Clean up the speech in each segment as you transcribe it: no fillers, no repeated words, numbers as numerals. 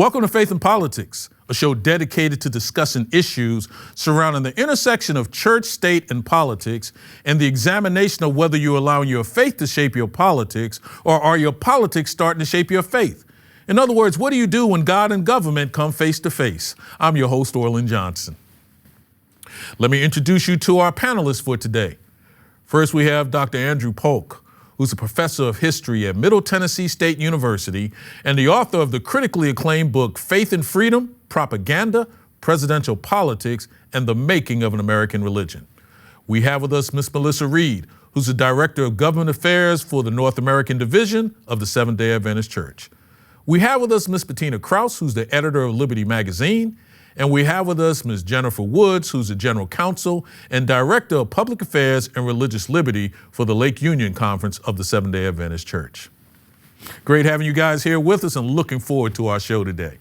Welcome to Faith and Politics, a show dedicated to discussing issues surrounding the intersection of church, state, and politics, and the examination of whether you're allowing your faith to shape your politics, or are your politics starting to shape your faith? In other words, what do you do when God and government come face to face? I'm your host, Orlin Johnson. Let me introduce you to our panelists for today. First, we have Dr. Andrew Polk, who's a professor of history at Middle Tennessee State University and the author of the critically acclaimed book, Faith and Freedom, Propaganda, Presidential Politics, and the Making of an American Religion. We have with us Ms. Melissa Reed, who's the Director of Government Affairs for the North American Division of the Seventh-day Adventist Church. We have with us Ms. Bettina Krause, who's the editor of Liberty Magazine. And we have with us Ms. Jennifer Woods, who's the General Counsel and Director of Public Affairs and Religious Liberty for the Lake Union Conference of the Seventh-day Adventist Church. Great having you guys here with us and looking forward to our show today.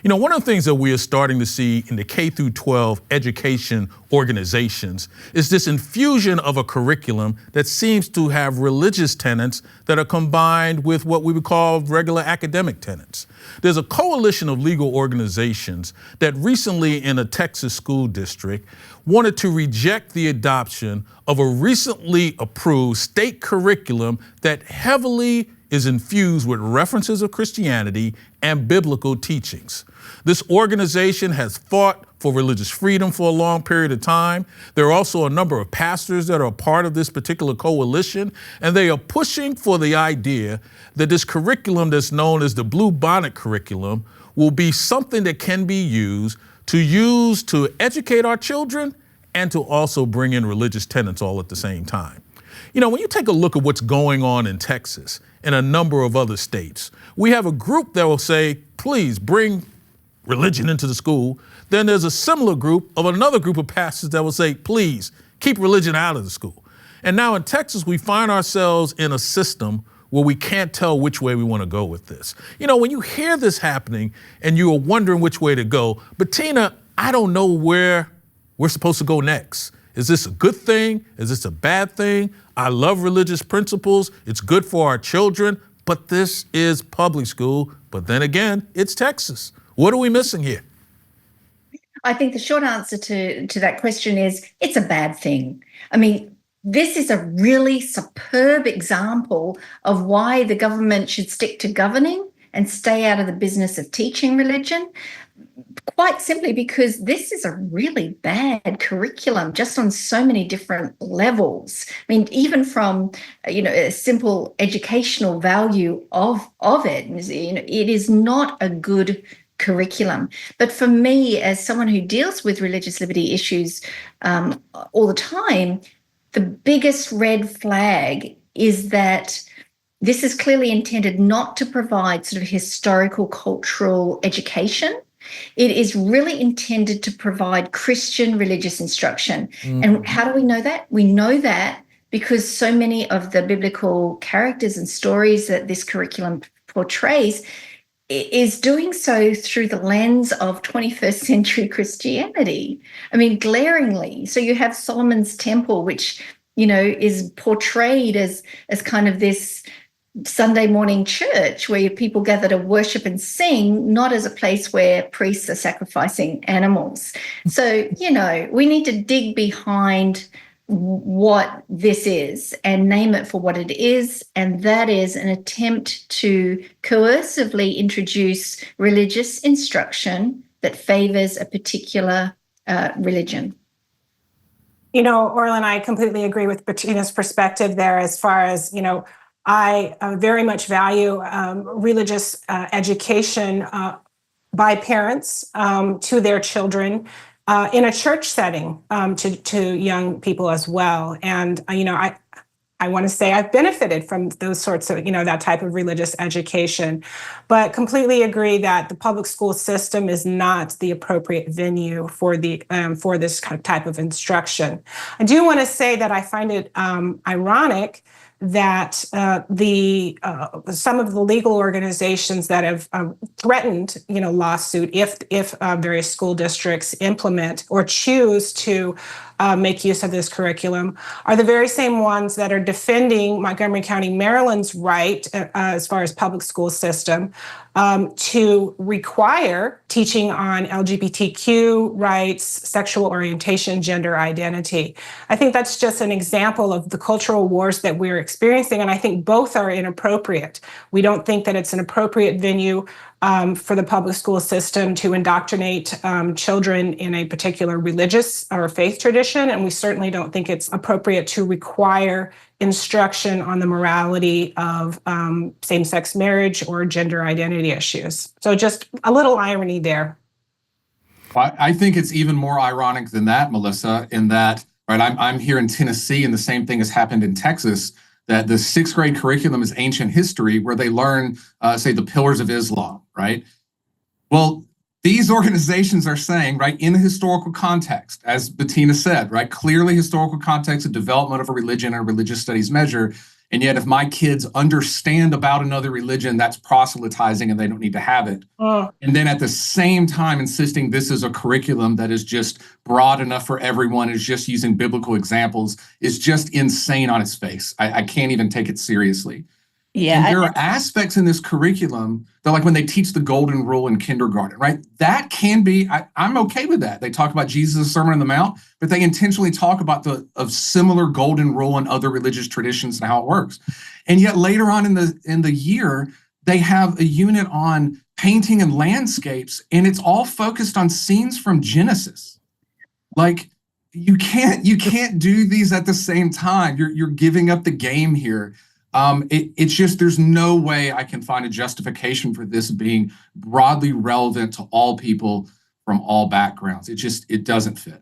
You know, one of the things that we are starting to see in the K through 12 education organizations is this infusion of a curriculum that seems to have religious tenets that are combined with what we would call regular academic tenets. There's a coalition of legal organizations that recently in a Texas school district wanted to reject the adoption of a recently approved state curriculum that heavily is infused with references of Christianity and biblical teachings. This organization has fought for religious freedom for a long period of time. There are also a number of pastors that are a part of this particular coalition, and they are pushing for the idea that this curriculum that's known as the Bluebonnet curriculum will be something that can be used to educate our children and to also bring in religious tenets all at the same time. You know, when you take a look at what's going on in Texas and a number of other states, we have a group that will say, please bring religion into the school. Then there's a similar group of another group of pastors that will say, please keep religion out of the school. And now in Texas, we find ourselves in a system where we can't tell which way we want to go with this. You know, when you hear this happening and you are wondering which way to go, Bettina, I don't know where we're supposed to go next. Is this a good thing? Is this a bad thing? I love religious principles. It's good for our children, but this is public school. But then again, it's Texas. What are we missing here? I think the short answer to that question is it's a bad thing. I mean, this is a really superb example of why the government should stick to governing and stay out of the business of teaching religion. Quite simply because this is a really bad curriculum just on so many different levels. I mean, even from, a simple educational value of it, it is not a good curriculum. But for me, as someone who deals with religious liberty issues all the time, the biggest red flag is that this is clearly intended not to provide sort of historical, cultural education. It is really intended to provide Christian religious instruction. Mm. And how do we know that? We know that because so many of the biblical characters and stories that this curriculum portrays is doing so through the lens of 21st century Christianity. I mean, glaringly. So you have Solomon's Temple, which, is portrayed as kind of this Sunday morning church where people gather to worship and sing, not as a place where priests are sacrificing animals. So, we need to dig behind what this is and name it for what it is, and that is an attempt to coercively introduce religious instruction that favors a particular religion. Orlin, I completely agree with Bettina's perspective there as far as, I very much value religious education by parents to their children in a church setting to young people as well. And, I want to say I've benefited from those sorts of, that type of religious education, but completely agree that the public school system is not the appropriate venue for this type of instruction. I do want to say that I find it ironic that some of the legal organizations that have threatened, lawsuit if various school districts implement or choose to make use of this curriculum are the very same ones that are defending Montgomery County, Maryland's right, as far as public school system, to require teaching on LGBTQ rights, sexual orientation, gender identity. I think that's just an example of the cultural wars that we're experiencing, and I think both are inappropriate. We don't think that it's an appropriate venue for the public school system to indoctrinate children in a particular religious or faith tradition, and we certainly don't think it's appropriate to require instruction on the morality of same-sex marriage or gender identity issues. So just a little irony there. Well, I think it's even more ironic than that, Melissa, in that, right, I'm here in Tennessee, and the same thing has happened in Texas, that the sixth grade curriculum is ancient history, where they learn, say, the pillars of Islam, right? Well, these organizations are saying, right, in a historical context, as Bettina said, right, clearly historical context of development of a religion and a religious studies measure. And yet if my kids understand about another religion, that's proselytizing and they don't need to have it. And then at the same time insisting this is a curriculum that is just broad enough for everyone, is just using biblical examples, is just insane on its face. I can't even take it seriously. Yeah, and there are aspects in this curriculum that, like when they teach the golden rule in kindergarten, right? That can be, I'm okay with that. They talk about Jesus' Sermon on the Mount, but they intentionally talk about of similar golden rule in other religious traditions and how it works. And yet later on in the year, they have a unit on painting and landscapes, and it's all focused on scenes from Genesis. Like, you can't do these at the same time. You're giving up the game here. It's just, there's no way I can find a justification for this being broadly relevant to all people from all backgrounds. It doesn't fit.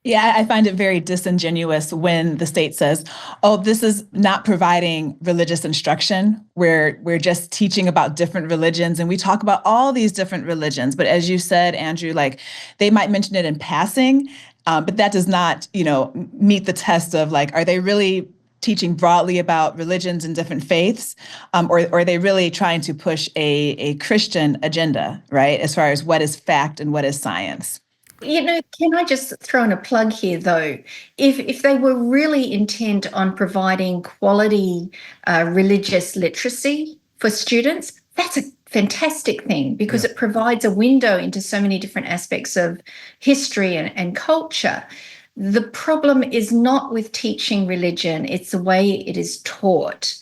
Yeah, I find it very disingenuous when the state says, oh, this is not providing religious instruction. We're just teaching about different religions, and we talk about all these different religions. But as you said, Andrew, like, they might mention it in passing, but that does not, meet the test of, like, are they really teaching broadly about religions and different faiths, or are they really trying to push a Christian agenda, right, as far as what is fact and what is science? Can I just throw in a plug here, though? If they were really intent on providing quality religious literacy for students, that's a fantastic thing, because it provides a window into so many different aspects of history and culture. The problem is not with teaching religion, it's the way it is taught.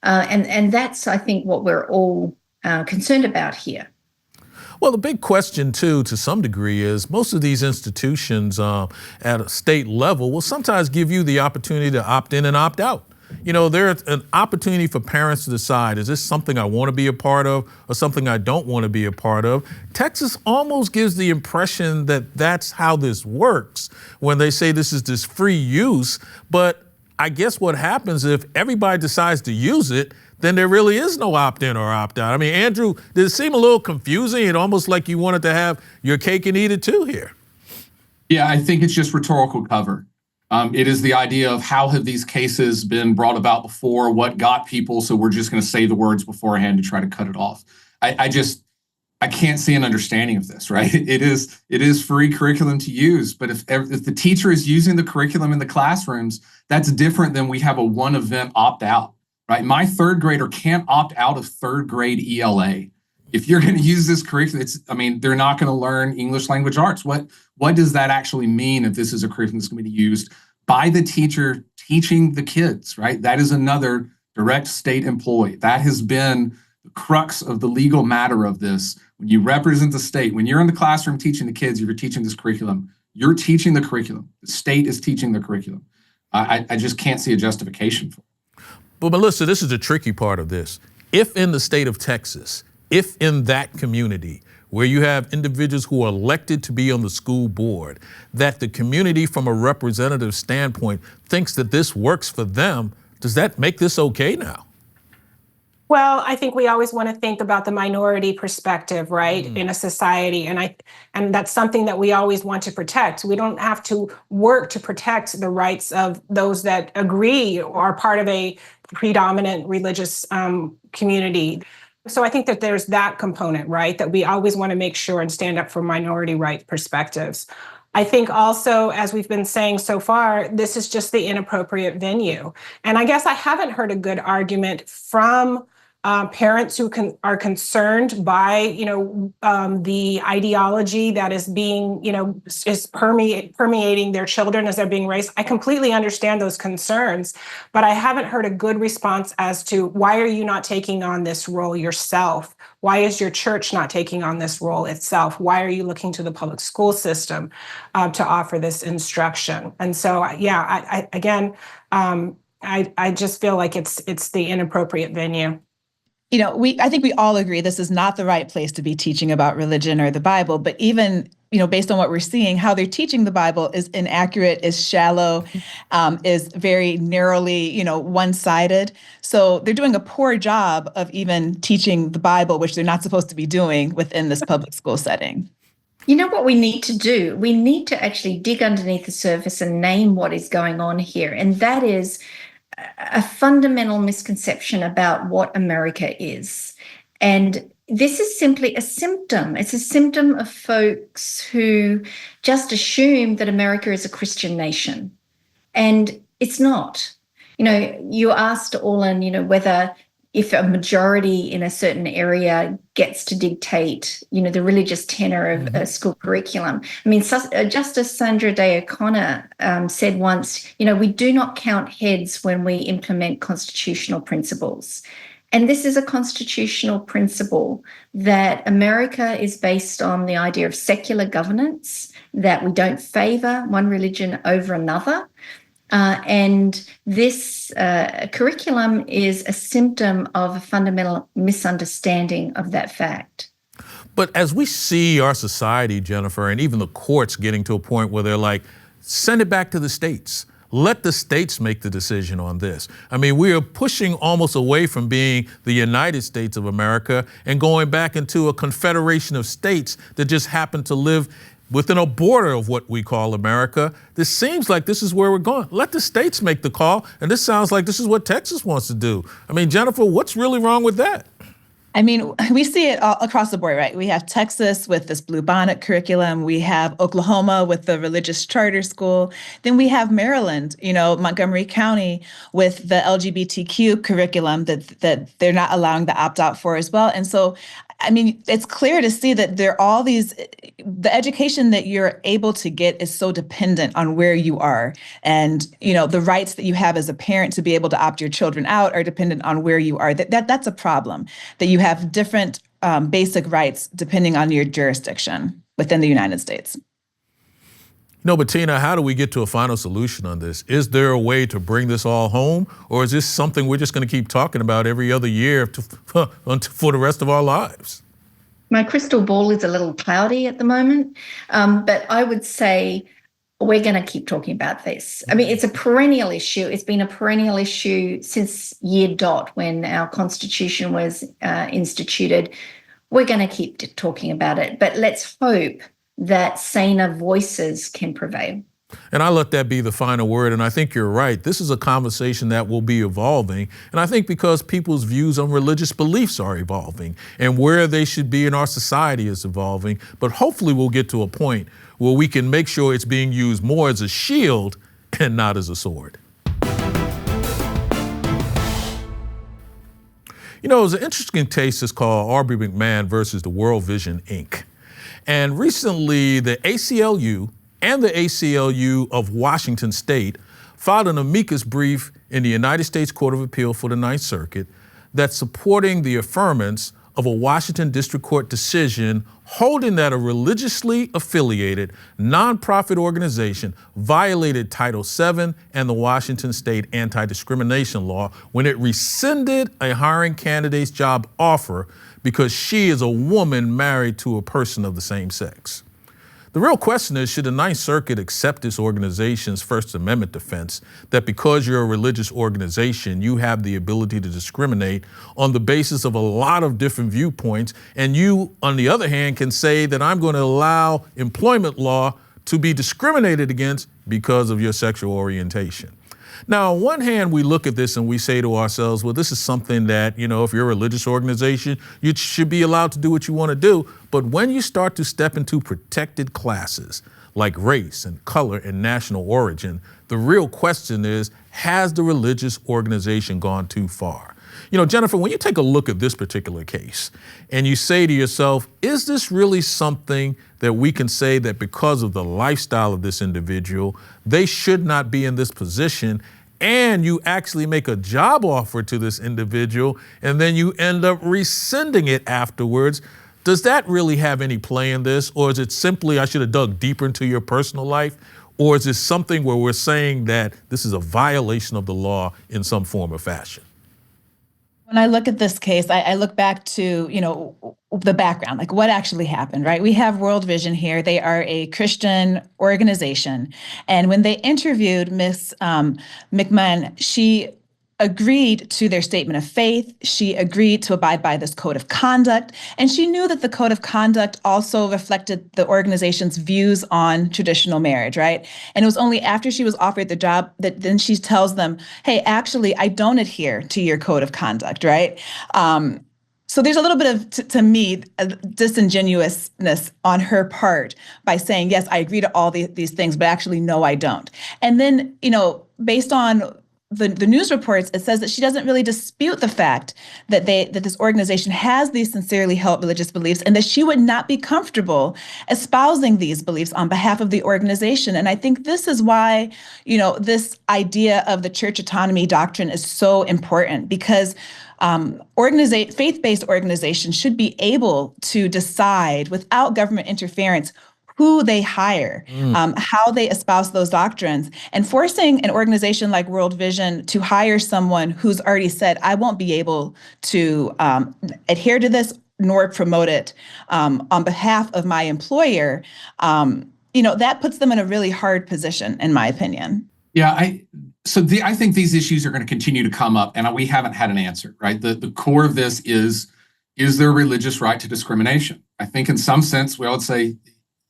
And that's, I think, what we're all concerned about here. Well, the big question, too, to some degree, is most of these institutions at a state level will sometimes give you the opportunity to opt in and opt out. There's an opportunity for parents to decide, is this something I want to be a part of or something I don't want to be a part of? Texas almost gives the impression that that's how this works when they say this is this free use. But I guess what happens if everybody decides to use it, then there really is no opt-in or opt-out. I mean, Andrew, did it seem a little confusing? It almost like you wanted to have your cake and eat it too here. Yeah, I think it's just rhetorical cover. It is the idea of how have these cases been brought about before, what got people, so we're just going to say the words beforehand to try to cut it off. I can't see an understanding of this, right? It is free curriculum to use, but if the teacher is using the curriculum in the classrooms, that's different than we have a one event opt-out, right? My third grader can't opt out of third grade ELA. If you're going to use this curriculum, they're not going to learn English language arts. What does that actually mean if this is a curriculum that's going to be used by the teacher teaching the kids, right? That is another direct state employee. That has been the crux of the legal matter of this. When you represent the state, when you're in the classroom teaching the kids, you're teaching this curriculum, you're teaching the curriculum. The state is teaching the curriculum. I just can't see a justification for it. But Melissa, this is the tricky part of this. If in the state of Texas, if in that community where you have individuals who are elected to be on the school board, that the community from a representative standpoint thinks that this works for them, does that make this okay now? Well, I think we always want to think about the minority perspective, right, in a society. And that's something that we always want to protect. We don't have to work to protect the rights of those that agree or are part of a predominant religious community. So I think that there's that component, right, that we always want to make sure and stand up for minority right perspectives. I think also, as we've been saying so far, this is just the inappropriate venue. And I guess I haven't heard a good argument from parents who are concerned by, the ideology that is being, is permeating their children as they're being raised. I completely understand those concerns, but I haven't heard a good response as to why are you not taking on this role yourself? Why is your church not taking on this role itself? Why are you looking to the public school system to offer this instruction? And so, yeah, I just feel like it's the inappropriate venue. I think we all agree this is not the right place to be teaching about religion or the Bible, but even, based on what we're seeing, how they're teaching the Bible is inaccurate, is shallow, is very narrowly, one-sided. So they're doing a poor job of even teaching the Bible, which they're not supposed to be doing within this public school setting. You know what we need to do? We need to actually dig underneath the surface and name what is going on here. And that is a fundamental misconception about what America is. And this is simply a symptom. It's a symptom of folks who just assume that America is a Christian nation. And it's not. You asked, Orlin, whether if a majority in a certain area gets to dictate, the religious tenor of a school curriculum. I mean, Justice Sandra Day O'Connor said once, we do not count heads when we implement constitutional principles. And this is a constitutional principle that America is based on the idea of secular governance, that we don't favor one religion over another. And this curriculum is a symptom of a fundamental misunderstanding of that fact. But as we see our society, Jennifer, and even the courts getting to a point where they're like, send it back to the states. Let the states make the decision on this. I mean, we are pushing almost away from being the United States of America and going back into a confederation of states that just happen to live within a border of what we call America. This seems like this is where we're going. Let the states make the call. And this sounds like this is what Texas wants to do. I mean, Jennifer, what's really wrong with that? I mean, we see it all across the board, right? We have Texas with this Bluebonnet curriculum. We have Oklahoma with the religious charter school. Then we have Maryland, Montgomery County with the LGBTQ curriculum that they're not allowing the opt-out for as well. And so, I mean, it's clear to see that there are all these, the education that you're able to get is so dependent on where you are. And, the rights that you have as a parent to be able to opt your children out are dependent on where you are. That's a problem, that you have different basic rights depending on your jurisdiction within the United States. No, but Tina, how do we get to a final solution on this? Is there a way to bring this all home? Or is this something we're just going to keep talking about every other year for the rest of our lives? My crystal ball is a little cloudy at the moment, but I would say we're going to keep talking about this. I mean, it's a perennial issue. It's been a perennial issue since year dot when our Constitution was instituted. We're going to keep talking about it, but let's hope that saner voices can prevail. And I let that be the final word. And I think you're right. This is a conversation that will be evolving. And I think because people's views on religious beliefs are evolving and where they should be in our society is evolving. But hopefully we'll get to a point where we can make sure it's being used more as a shield and not as a sword. It was an interesting case that's called Aubry McMahon versus the World Vision, Inc. And recently, the ACLU and the ACLU of Washington State filed an amicus brief in the United States Court of Appeal for the Ninth Circuit that's supporting the affirmance of a Washington District Court decision holding that a religiously affiliated nonprofit organization violated Title VII and the Washington State anti-discrimination law when it rescinded a hiring candidate's job offer because she is a woman married to a person of the same sex. The real question is, should the Ninth Circuit accept this organization's First Amendment defense that because you're a religious organization, you have the ability to discriminate on the basis of a lot of different viewpoints, and you, on the other hand, can say that I'm going to allow employment law to be discriminated against because of your sexual orientation? Now, on one hand, we look at this and we say to ourselves, well, this is something that, if you're a religious organization, you should be allowed to do what you want to do. But when you start to step into protected classes, like race and color and national origin. The real question is, has the religious organization gone too far? You know, Jennifer, when you take a look at this particular case and you say to yourself, is this really something that we can say that because of the lifestyle of this individual, they should not be in this position, and you actually make a job offer to this individual and then you end up rescinding it afterwards? Does that really have any play in this? Or is it simply, I should have dug deeper into your personal life? Or is this something where we're saying that this is a violation of the law in some form or fashion? When I look at this case, I look back to, the background, like what actually happened, right? We have World Vision here. They are a Christian organization. And when they interviewed Miss McMahon, she agreed to their statement of faith. She agreed to abide by this code of conduct. And she knew that the code of conduct also reflected the organization's views on traditional marriage, right? And it was only after she was offered the job that then she tells them, hey, actually, I don't adhere to your code of conduct, right? So there's a little bit of, to me, disingenuousness on her part by saying, yes, I agree to all these things, but actually, no, I don't. And then, based on the news reports, it says that she doesn't really dispute the fact that this organization has these sincerely held religious beliefs and that she would not be comfortable espousing these beliefs on behalf of the organization. And I think this is why, this idea of the church autonomy doctrine is so important, because faith-based organizations should be able to decide without government interference who they hire, how they espouse those doctrines, and forcing an organization like World Vision to hire someone who's already said, I won't be able to adhere to this nor promote it on behalf of my employer, that puts them in a really hard position, in my opinion. Yeah, I think these issues are going to continue to come up, and we haven't had an answer, right? The core of this is there a religious right to discrimination? I think in some sense we would say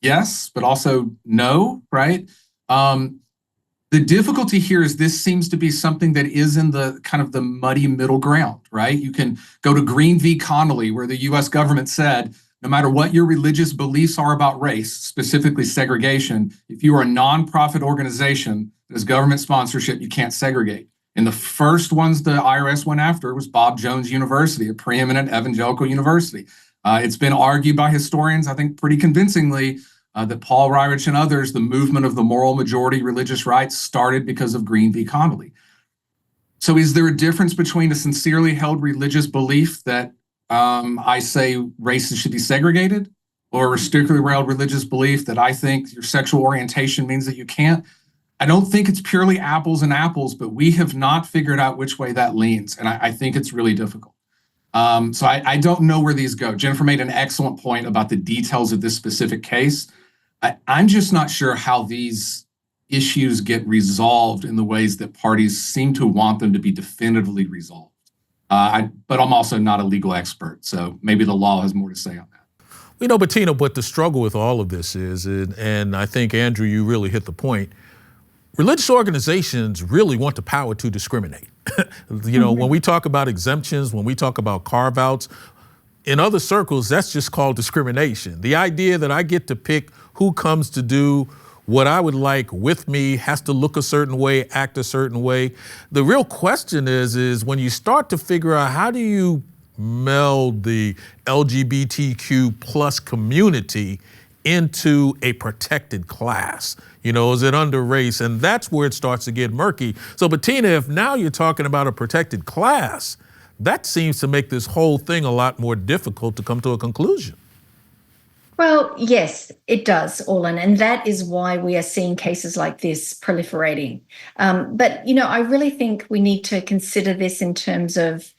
yes, but also no, right? The difficulty here is this seems to be something that is in the kind of the muddy middle ground, right? You can go to Green v. Connolly, where the U.S. government said, no matter what your religious beliefs are about race, specifically segregation, if you are a nonprofit organization that has government sponsorship, you can't segregate. And the first ones the IRS went after was Bob Jones University, a preeminent evangelical university. It's been argued by historians, I think pretty convincingly, that Paul Ryrich and others, the movement of the moral majority religious rights started because of Green v. Connolly. So is there a difference between a sincerely held religious belief that I say races should be segregated, or a strictly held religious belief that I think your sexual orientation means that you can't? I don't think it's purely apples and apples, but we have not figured out which way that leans. And I think it's really difficult. So I don't know where these go. Jennifer made an excellent point about the details of this specific case. I'm just not sure how these issues get resolved in the ways that parties seem to want them to be definitively resolved. But I'm also not a legal expert, so maybe the law has more to say on that. Bettina, but the struggle with all of this is, and I think, Andrew, you really hit the point, religious organizations really want the power to discriminate. When we talk about exemptions, when we talk about carve-outs, in other circles, that's just called discrimination. The idea that I get to pick who comes to do what I would like with me, has to look a certain way, act a certain way. The real question is when you start to figure out how do you meld the LGBTQ plus community into a protected class? Is it under race? And that's where it starts to get murky. So Bettina, if now you're talking about a protected class, that seems to make this whole thing a lot more difficult to come to a conclusion. Well, yes, it does, Orlin, and that is why we are seeing cases like this proliferating. But, I really think we need to consider this in terms of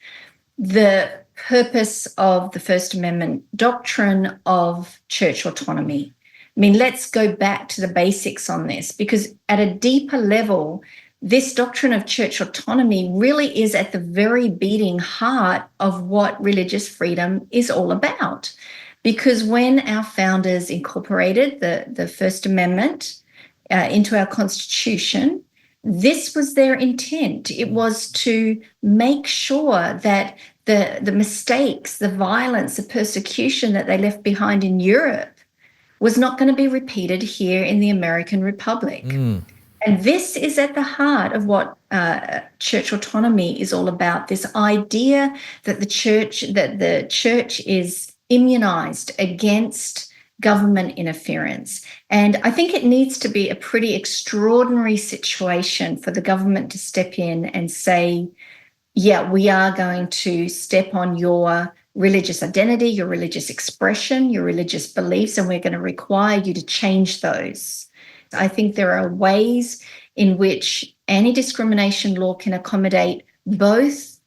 the purpose of the First Amendment doctrine of church autonomy. Let's go back to the basics on this, because at a deeper level, this doctrine of church autonomy really is at the very beating heart of what religious freedom is all about. Because when our founders incorporated the First Amendment into our Constitution, this was their intent. It was to make sure that the mistakes, the violence, the persecution that they left behind in Europe was not going to be repeated here in the American Republic. And this is at the heart of what church autonomy is all about, this idea that the church is immunized against government interference. And I think it needs to be a pretty extraordinary situation for the government to step in and say, yeah, we are going to step on your religious identity, your religious expression, your religious beliefs, and we're going to require you to change those. I think there are ways in which anti-discrimination law can accommodate both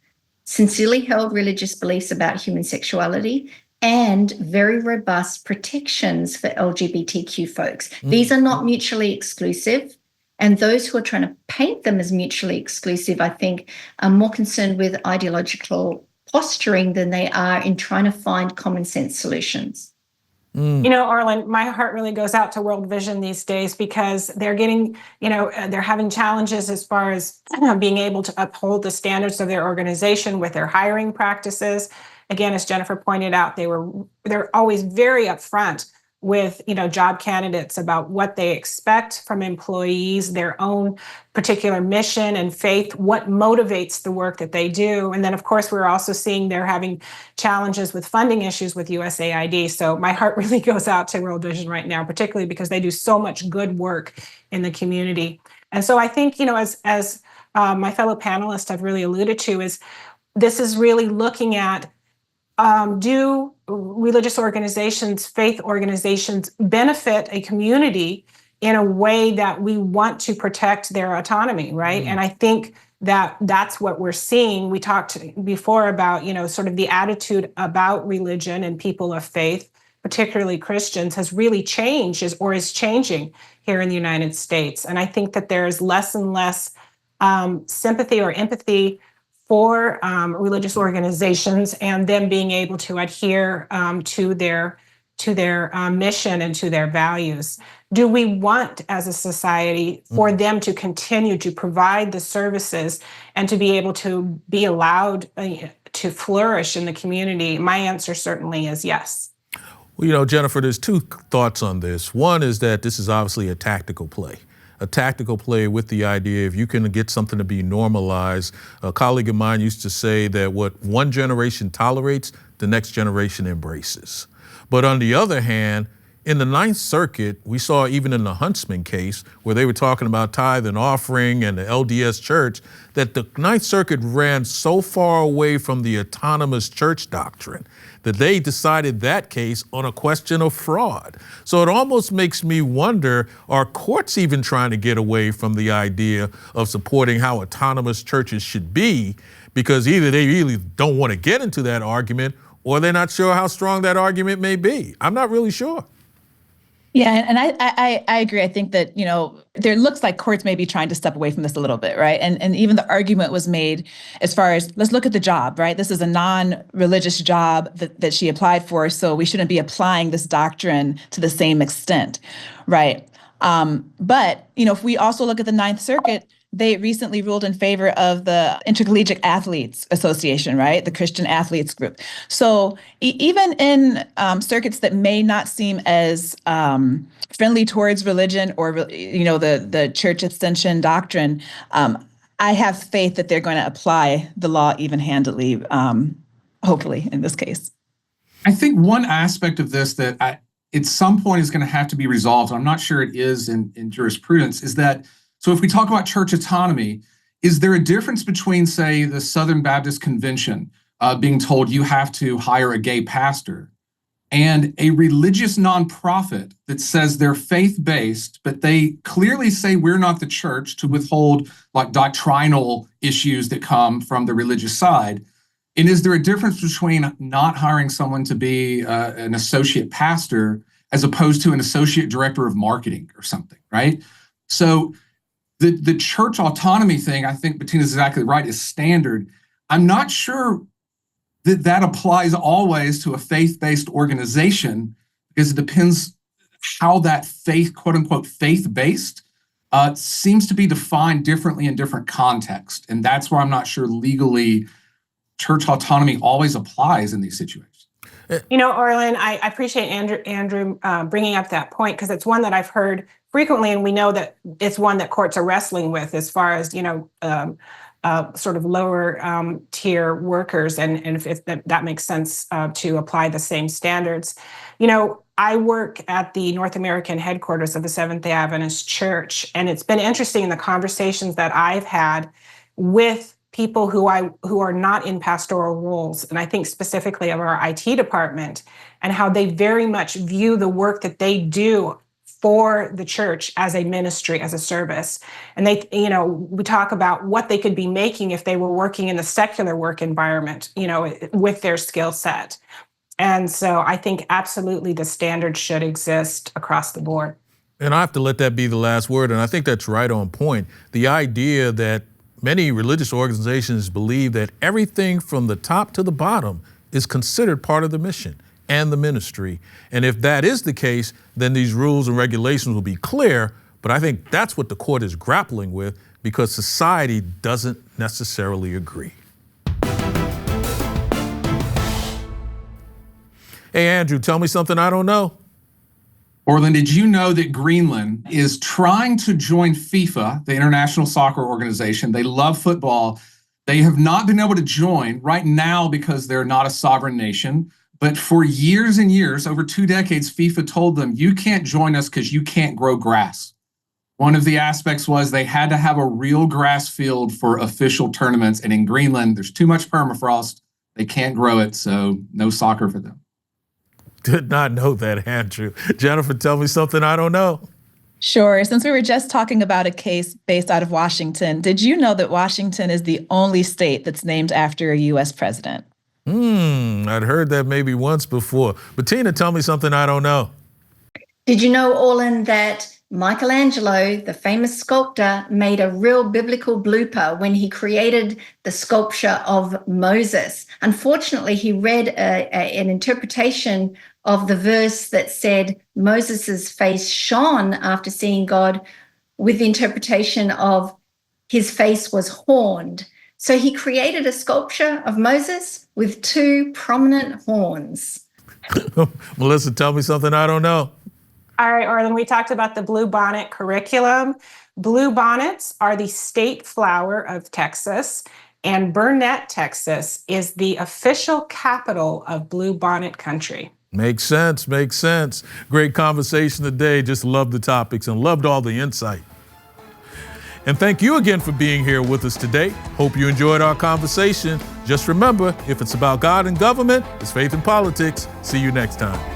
sincerely held religious beliefs about human sexuality and very robust protections for LGBTQ folks. These are not mutually exclusive. And those who are trying to paint them as mutually exclusive, I think, are more concerned with ideological posturing than they are in trying to find common sense solutions. You know, Arlen, my heart really goes out to World Vision these days because they're getting, they're having challenges as far as being able to uphold the standards of their organization with their hiring practices. Again, as Jennifer pointed out, they're always very upfront with, job candidates about what they expect from employees, their own particular mission and faith, what motivates the work that they do. And then, of course, we're also seeing they're having challenges with funding issues with USAID. So my heart really goes out to World Vision right now, particularly because they do so much good work in the community. And so I think, as my fellow panelists have really alluded to, is this is really looking at do religious organizations, faith organizations benefit a community in a way that we want to protect their autonomy, right? And I think that that's what we're seeing. We talked before about, sort of the attitude about religion and people of faith, particularly Christians, has really changed or is changing here in the United States. And I think that there's less and less sympathy or empathy for religious organizations and them being able to adhere to their mission and to their values. Do we want, as a society, for them to continue to provide the services and to be able to be allowed to flourish in the community? My answer certainly is yes. Well, Jennifer, there's two thoughts on this. One is that this is obviously a tactical play with the idea if you can get something to be normalized. A colleague of mine used to say that what one generation tolerates, the next generation embraces. But on the other hand, in the Ninth Circuit, we saw even in the Huntsman case where they were talking about tithe and offering and the LDS church, that the Ninth Circuit ran so far away from the autonomous church doctrine that they decided that case on a question of fraud. So it almost makes me wonder, are courts even trying to get away from the idea of supporting how autonomous churches should be? Because either they really don't want to get into that argument or they're not sure how strong that argument may be. I'm not really sure. Yeah, and I agree. I think that, there looks like courts may be trying to step away from this a little bit, right? And even the argument was made as far as, let's look at the job, right? This is a non-religious job that she applied for, so we shouldn't be applying this doctrine to the same extent, right? But, if we also look at the Ninth Circuit, they recently ruled in favor of the Intercollegiate Athletes Association, right? The Christian Athletes Group. So even in circuits that may not seem as friendly towards religion or, the church extension doctrine, I have faith that they're going to apply the law even-handedly, hopefully, in this case. I think one aspect of this that at some point is going to have to be resolved, I'm not sure it is in jurisprudence, is that so if we talk about church autonomy, is there a difference between, say, the Southern Baptist Convention being told you have to hire a gay pastor and a religious nonprofit that says they're faith-based, but they clearly say we're not the church to withhold like doctrinal issues that come from the religious side? And is there a difference between not hiring someone to be an associate pastor as opposed to an associate director of marketing or something, right? So the church autonomy thing, I think Bettina's exactly right, is standard. I'm not sure that applies always to a faith-based organization because it depends how that faith, quote unquote, faith-based seems to be defined differently in different contexts. And that's where I'm not sure legally church autonomy always applies in these situations. You know, Orlin, I appreciate Andrew bringing up that point, because it's one that I've heard frequently, and we know that it's one that courts are wrestling with as far as, sort of lower tier workers, and if that makes sense to apply the same standards. You know, I work at the North American headquarters of the Seventh-day Adventist Church, and it's been interesting in the conversations that I've had with people who are not in pastoral roles, and I think specifically of our IT department, and how they very much view the work that they do for the church as a ministry, as a service. And they, we talk about what they could be making if they were working in the secular work environment, with their skill set. And so I think absolutely the standards should exist across the board. And I have to let that be the last word, and I think that's right on point. The idea that many religious organizations believe that everything from the top to the bottom is considered part of the mission and the ministry. And if that is the case, then these rules and regulations will be clear. But I think that's what the court is grappling with, because society doesn't necessarily agree. Hey, Andrew, tell me something I don't know. Orlin, did you know that Greenland is trying to join FIFA, the International Soccer Organization? They love football. They have not been able to join right now because they're not a sovereign nation. But for years and years, over 2 decades, FIFA told them, you can't join us because you can't grow grass. One of the aspects was they had to have a real grass field for official tournaments. And in Greenland, there's too much permafrost. They can't grow it, so no soccer for them. Did not know that, Andrew. Jennifer, tell me something I don't know. Sure. Since we were just talking about a case based out of Washington, did you know that Washington is the only state that's named after a U.S. president? I'd heard that maybe once before. But Tina, tell me something I don't know. Did you know, Orlin, that Michelangelo, the famous sculptor, made a real biblical blooper when he created the sculpture of Moses? Unfortunately, he read an interpretation of the verse that said Moses's face shone after seeing God, with the interpretation of his face was horned. So he created a sculpture of Moses with 2 prominent horns. Melissa, tell me something I don't know. All right, Orlin, we talked about the Bluebonnet curriculum. Bluebonnets are the state flower of Texas, and Burnett, Texas is the official capital of Bluebonnet country. Makes sense, makes sense. Great conversation today. Just loved the topics and loved all the insight. And thank you again for being here with us today. Hope you enjoyed our conversation. Just remember, if it's about God and government, it's faith and politics. See you next time.